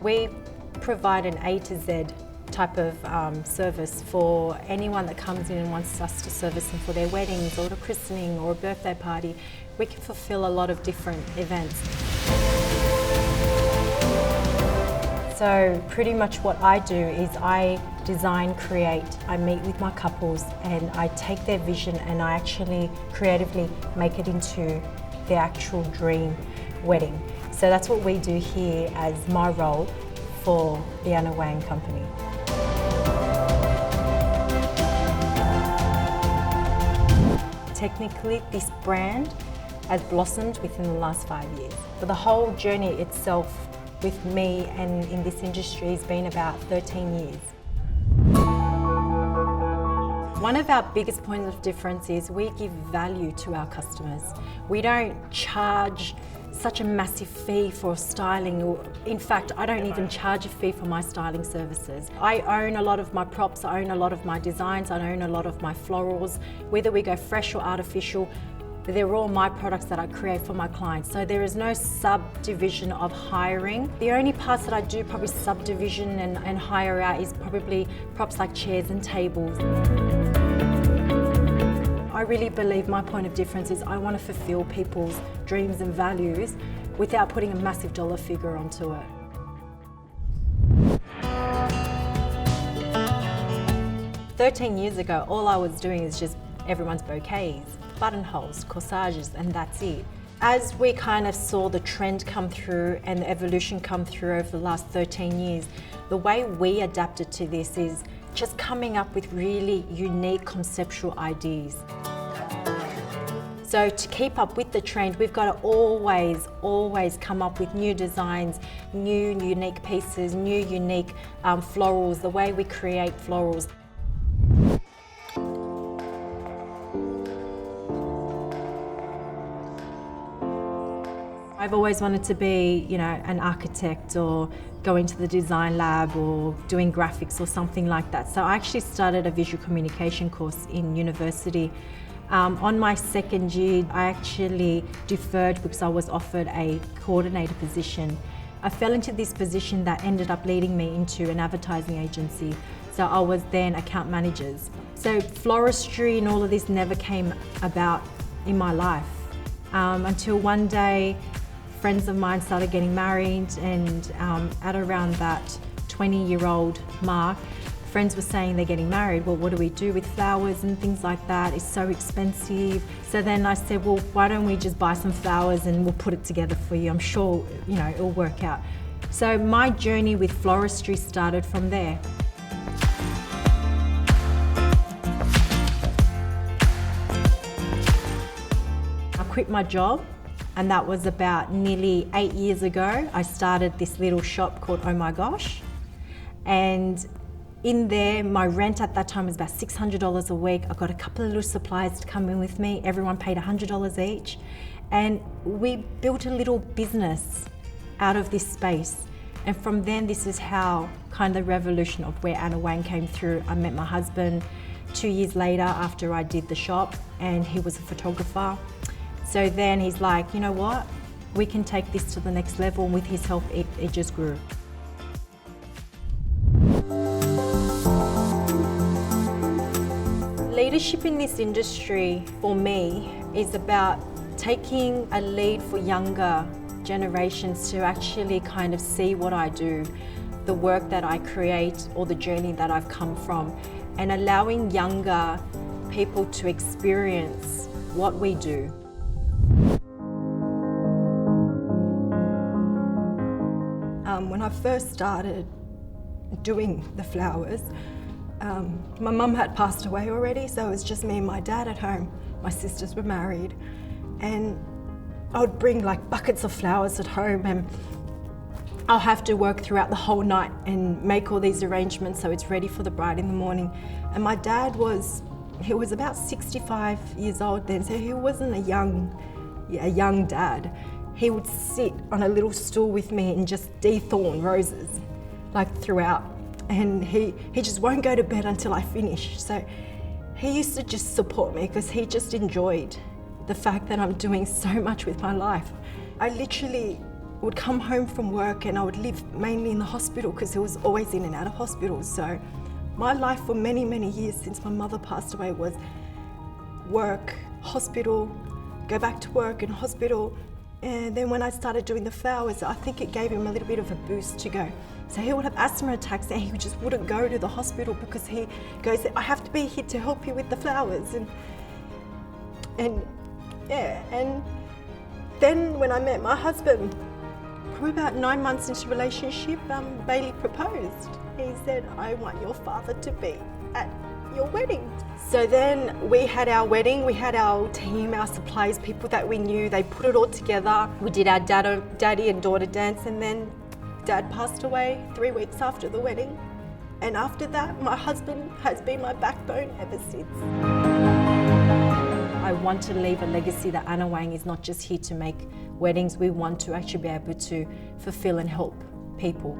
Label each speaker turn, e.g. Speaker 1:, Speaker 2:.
Speaker 1: We provide an A to Z type of service for anyone that comes in and wants us to service them for their weddings or a christening or a birthday party. We can fulfill a lot of different events. So pretty much what I do is I design, create, I meet with my couples and I take their vision and I actually creatively make it into the actual dream wedding. So that's what we do here as my role for the Anna Wang company. Technically, this brand has blossomed within the last 5 years. But the whole journey itself with me and in this industry has been about 13 years. One of our biggest points of difference is we give value to our customers. We don't charge such a massive fee for styling, or in fact, I don't even charge a fee for my styling services. I own a lot of my props, I own a lot of my designs, I own a lot of my florals. Whether we go fresh or artificial, they're all my products that I create for my clients. So there is no subdivision of hiring. The only parts that I do probably subdivision and hire out is probably props like chairs and tables. I really believe my point of difference is I want to fulfill people's dreams and values without putting a massive dollar figure onto it. "13 years ago, all I was doing is just everyone's bouquets, buttonholes, corsages, and that's it. As we kind of saw the trend come through and the evolution come through over the last 13 years, the way we adapted to this is just coming up with really unique conceptual ideas. So to keep up with the trend, we've got to always come up with new designs, new unique pieces, new unique florals, the way we create florals. I've always wanted to be, an architect or go into the design lab or doing graphics or something like that. So I actually started a visual communication course in university. On my second year, I actually deferred because I was offered a coordinator position. I fell into this position that ended up leading me into an advertising agency. So I was then account managers. So floristry and all of this never came about in my life until one day, friends of mine started getting married, and at around that 20-year-old mark, friends were saying they're getting married. Well, what do we do with flowers and things like that? It's so expensive. So then I said, well, why don't we just buy some flowers and we'll put it together for you. I'm sure, it'll work out. So my journey with floristry started from there. I quit my job, and that was about nearly 8 years ago. I started this little shop called Oh My Gosh. And in there, my rent at that time was about $600 a week. I got a couple of little suppliers to come in with me. Everyone paid $100 each. And we built a little business out of this space. And from then, this is how kind of the revolution of where Anna Wang came through. I met my husband 2 years later after I did the shop, and he was a photographer. So then he's like, you know what? We can take this to the next level. And with his help, it just grew. Leadership in this industry, for me, is about taking a lead for younger generations to actually kind of see what I do, the work that I create, or the journey that I've come from, and allowing younger people to experience what we do. When I first started doing the flowers, my mum had passed away already, so it was just me and my dad at home. My sisters were married, and I would bring like buckets of flowers at home, and I'll have to work throughout the whole night and make all these arrangements so it's ready for the bride in the morning. And my dad was about 65 years old then, so he wasn't a young dad. He would sit on a little stool with me and just dethorn roses, like throughout. And he just won't go to bed until I finish. So he used to just support me because he just enjoyed the fact that I'm doing so much with my life. I literally
Speaker 2: would come home from work and I would live mainly in the hospital because he was always in and out of hospital. So my life for many, many years since my mother passed away was work, hospital, go back to work and hospital. And then when I started doing the flowers, I think it gave him a little bit of a boost to go. So he would have asthma attacks and he just wouldn't go to the hospital because he goes, I have to be here to help you with the flowers. And then when I met my husband, probably about 9 months into relationship, Bailey proposed. He said, I want your father to be at your wedding. So then we had our wedding, we had our team, our suppliers, people that we knew, they put it all together. We did our daddy and daughter dance, and then Dad passed away 3 weeks after the wedding. And after that, my husband has been my backbone ever since.
Speaker 1: I want to leave a legacy that Anna Wang is not just here to make weddings. We want to actually be able to fulfill and help people.